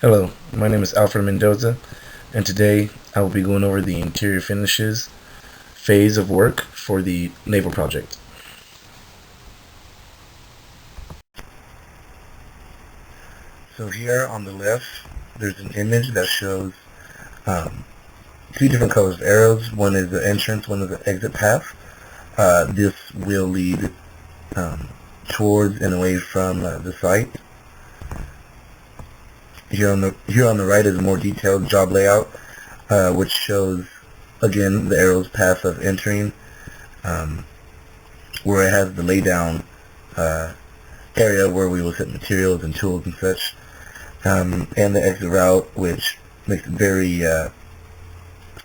Hello, my name is Alfred Mendoza, and today I will be going over the interior finishes phase of work for the naval project. So here on the left, there's an image that shows um, two different colors of arrows. One is the entrance, one is the exit path. This will lead towards and away from the site. Here on the right is a more detailed job layout, which shows again the arrow's path of entering, where it has the laydown area where we will set materials and tools and such, and the exit route, which makes it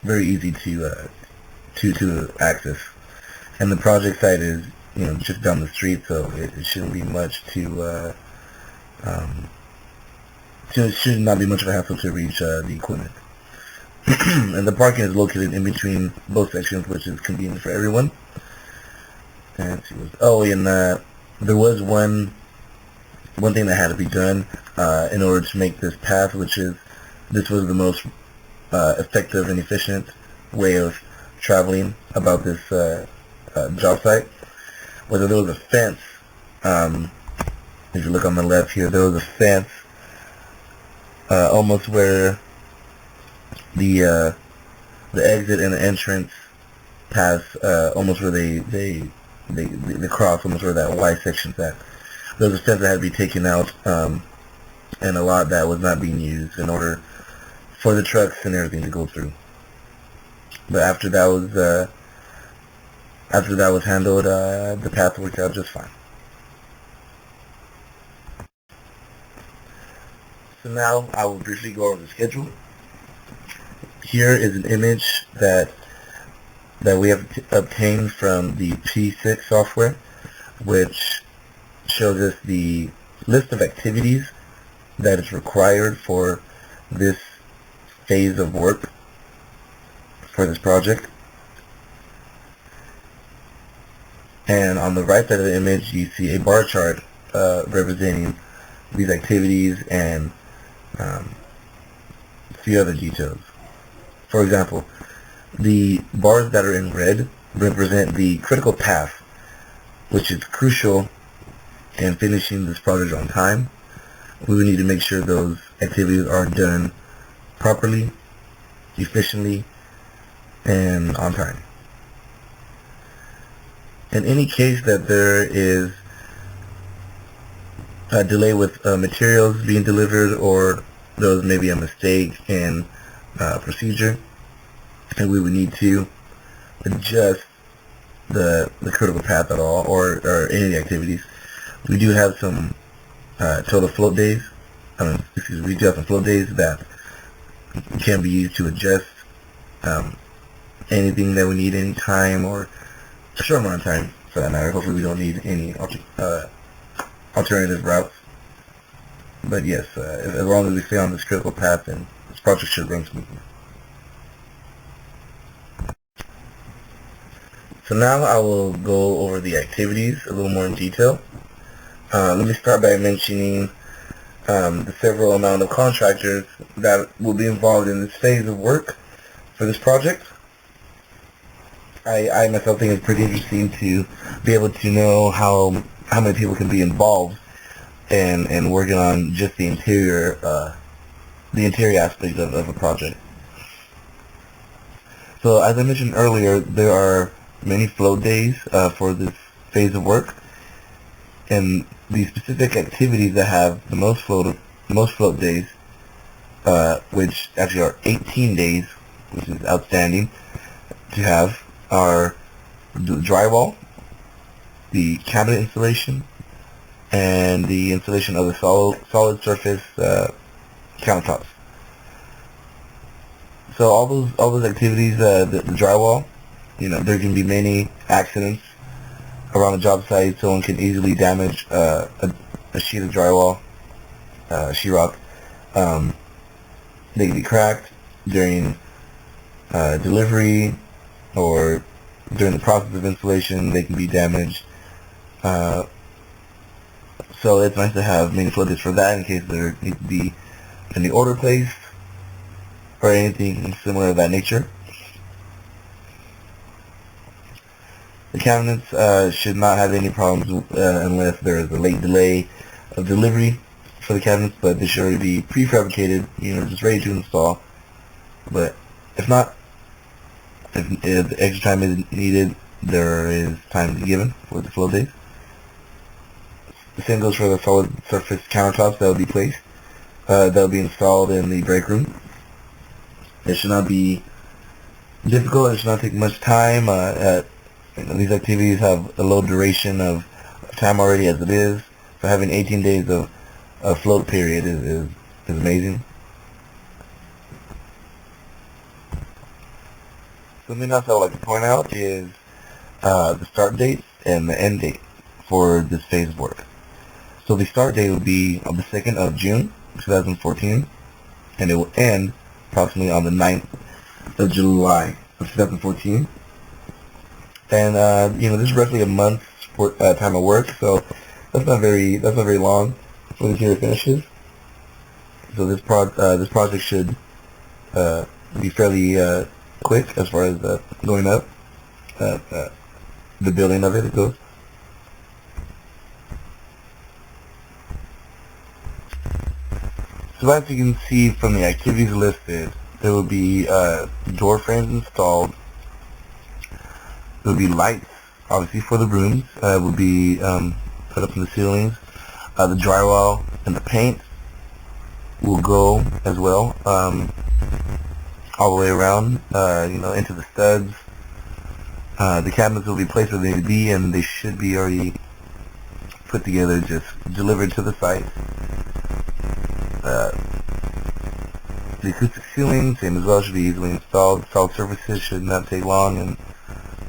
very easy to access. And the project site is just down the street, so it shouldn't be much it should not be much of a hassle to reach the equipment. And the parking is located in between both sections, which is convenient for everyone. And let's see and there was one thing that had to be done in order to make this path, this was the most effective and efficient way of traveling about this job site. Whether there was a fence, if you look on the left here, there was a fence almost where the exit and the entrance pass, almost where they cross, almost where that Y section's at. There was a fence that had to be taken out, and a lot that was not being used in order for the trucks and everything to go through. But after that was handled, the path worked out just fine. So now I will briefly go over the schedule. Here is an image that we have obtained from the P6 software, which shows us the list of activities that is required for this phase of work for this project. And on the right side of the image, you see a bar chart representing these activities and a few other details. For example, the bars that are in red represent the critical path, which is crucial in finishing this project on time. We will need to make sure those activities are done properly, efficiently, and on time. In any case that there is a delay with materials being delivered, or there was maybe a mistake in procedure, and we would need to adjust the critical path at all, or any of the activities. We do have some total float days. We do have some float days that can be used to adjust anything that we need, any time, or a short amount of time for that matter. Hopefully we don't need any alternative routes. But yes, as long as we stay on this critical path, then this project should run smoothly. So now I will go over the activities a little more in detail. Let me start by mentioning the several amount of contractors that will be involved in this phase of work for this project. I myself think it's pretty interesting to be able to know how many people can be involved and working on just the interior aspect of a project. So as I mentioned earlier, there are many float days for this phase of work, and the specific activities that have the most float days, which actually are 18 days, which is outstanding to have, are the drywall, the cabinet installation, and the installation of the solid surface countertops. So all those activities, the drywall, there can be many accidents around the job site. Someone can easily damage a sheet of drywall, sheetrock. They can be cracked during delivery, or during the process of installation. They can be damaged. So it's nice to have many float days for that, in case there needs to be any order placed or anything similar of that nature. The cabinets should not have any problems unless there is a late delay of delivery for the cabinets, but they should already be prefabricated, just ready to install. But if not, if extra time is needed, there is time given for the flow days. The same goes for the solid surface countertops that will be placed, that will be installed in the break room. It should not be difficult. It should not take much time. These activities have a low duration of time already as it is, so having 18 days of float period is amazing. Something else I would like to point out is the start date and the end date for this phase of work. So the start date will be on the 2nd of June 2014, and it will end approximately on the 9th of July of 2014. And this is roughly a month's time of work, so that's not very long for the interior finishes. So this project should be fairly quick as far as going up, the building of it goes. So as you can see from the activities listed, there will be door frames installed. There will be lights, obviously, for the rooms. Will be put up in the ceilings. The drywall and the paint will go as well, all the way around, into the studs. The cabinets will be placed where they need to be, and they should be already put together, just delivered to the site. The acoustic ceiling, same as well, should be easily installed. Solid surfaces should not take long, and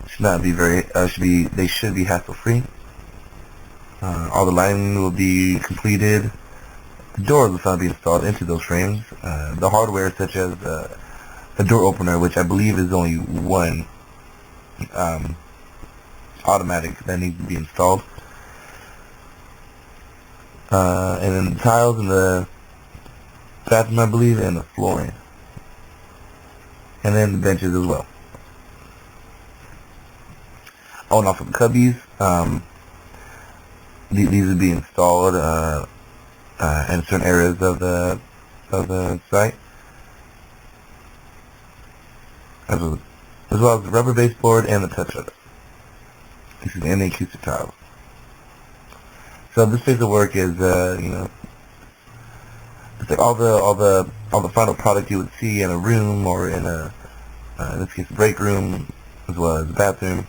should not be they should be hassle-free. All the lighting will be completed. The doors will not be installed into those frames. The hardware, such as a door opener, which I believe is only one automatic that needs to be installed. And then the tiles in the bathroom, I believe, and the flooring. And then the benches as well. Oh, and also the cubbies. These would be installed in certain areas of the site. As well as the rubber baseboard and the touch-ups. And the acoustic tiles. So this phase of work is, it's like all the final product you would see in a room, or in in this case, a break room, as well as a bathroom,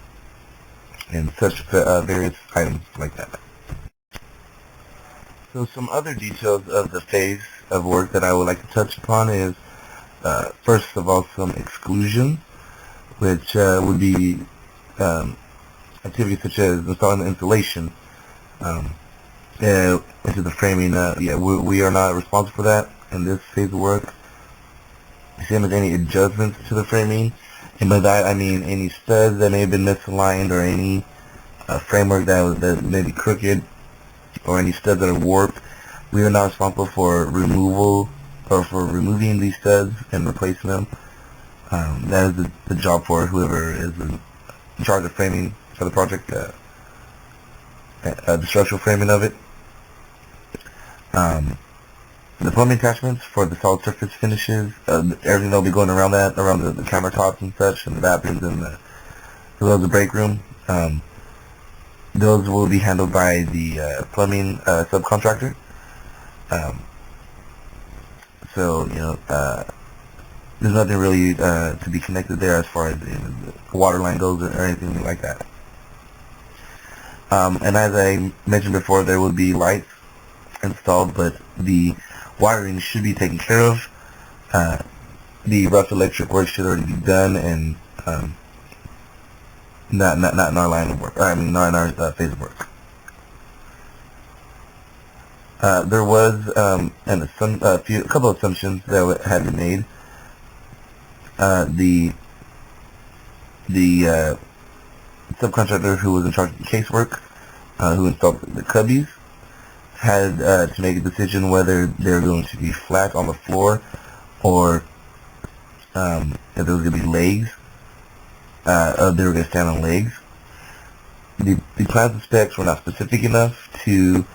and such various items like that. So some other details of the phase of work that I would like to touch upon is, first of all, some exclusions, which would be activities such as installing the insulation into the framing. We are not responsible for that in this phase of work. Same as any adjustments to the framing, and by that I mean any studs that may have been misaligned, or any framework that may be crooked, or any studs that are warped. We are not responsible for removal, or for removing these studs and replacing them. That is the job for whoever is in charge of framing for the project, the structural framing of it. The plumbing attachments for the solid surface finishes, everything that will be going around that, around the countertops and such, and the bathrooms, and as well as the break room. Those will be handled by the plumbing subcontractor. So there's nothing really to be connected there as far as the water line goes, or anything like that. And as I mentioned before, there will be lights installed, but the wiring should be taken care of. The rough electric work should already be done, and not in our line of work. Not in our phase of work. There was a couple of assumptions that had been made. The subcontractor who was in charge of the casework, who installed the cubbies, had to make a decision whether they're going to be flat on the floor or if there was going to be legs, they were going to stand on legs. The plans and specs were not specific enough to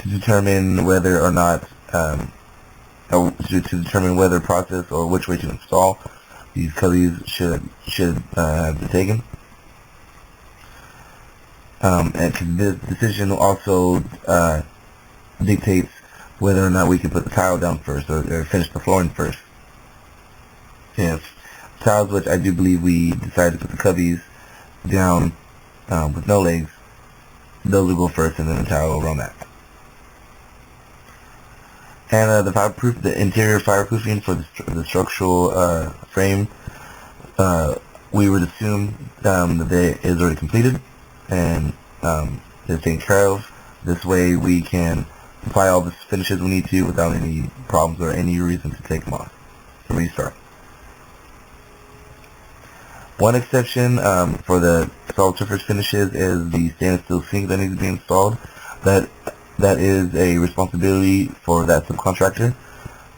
determine whether or not, or to determine whether process or which way to install these cubbies should have been taken. And this decision also dictates whether or not we can put the tile down first or finish the flooring first. Yes, tiles, which I do believe we decided to put the cubbies down with no legs, those will go first, and then the tile will run that. And the interior fireproofing for the structural frame, we would assume that it is already completed and is taken care of. This way we can apply all the finishes we need to without any problems or any reason to take them off and restart. One exception for the solid surface finishes is the stainless steel sink that needs to be installed. That is a responsibility for that subcontractor.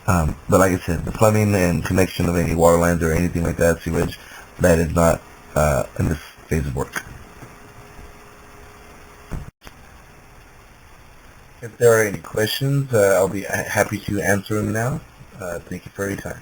But like I said, the plumbing and connection of any water lines or anything like that, sewage, that is not in this phase of work. If there are any questions, I'll be happy to answer them now. Thank you for your time.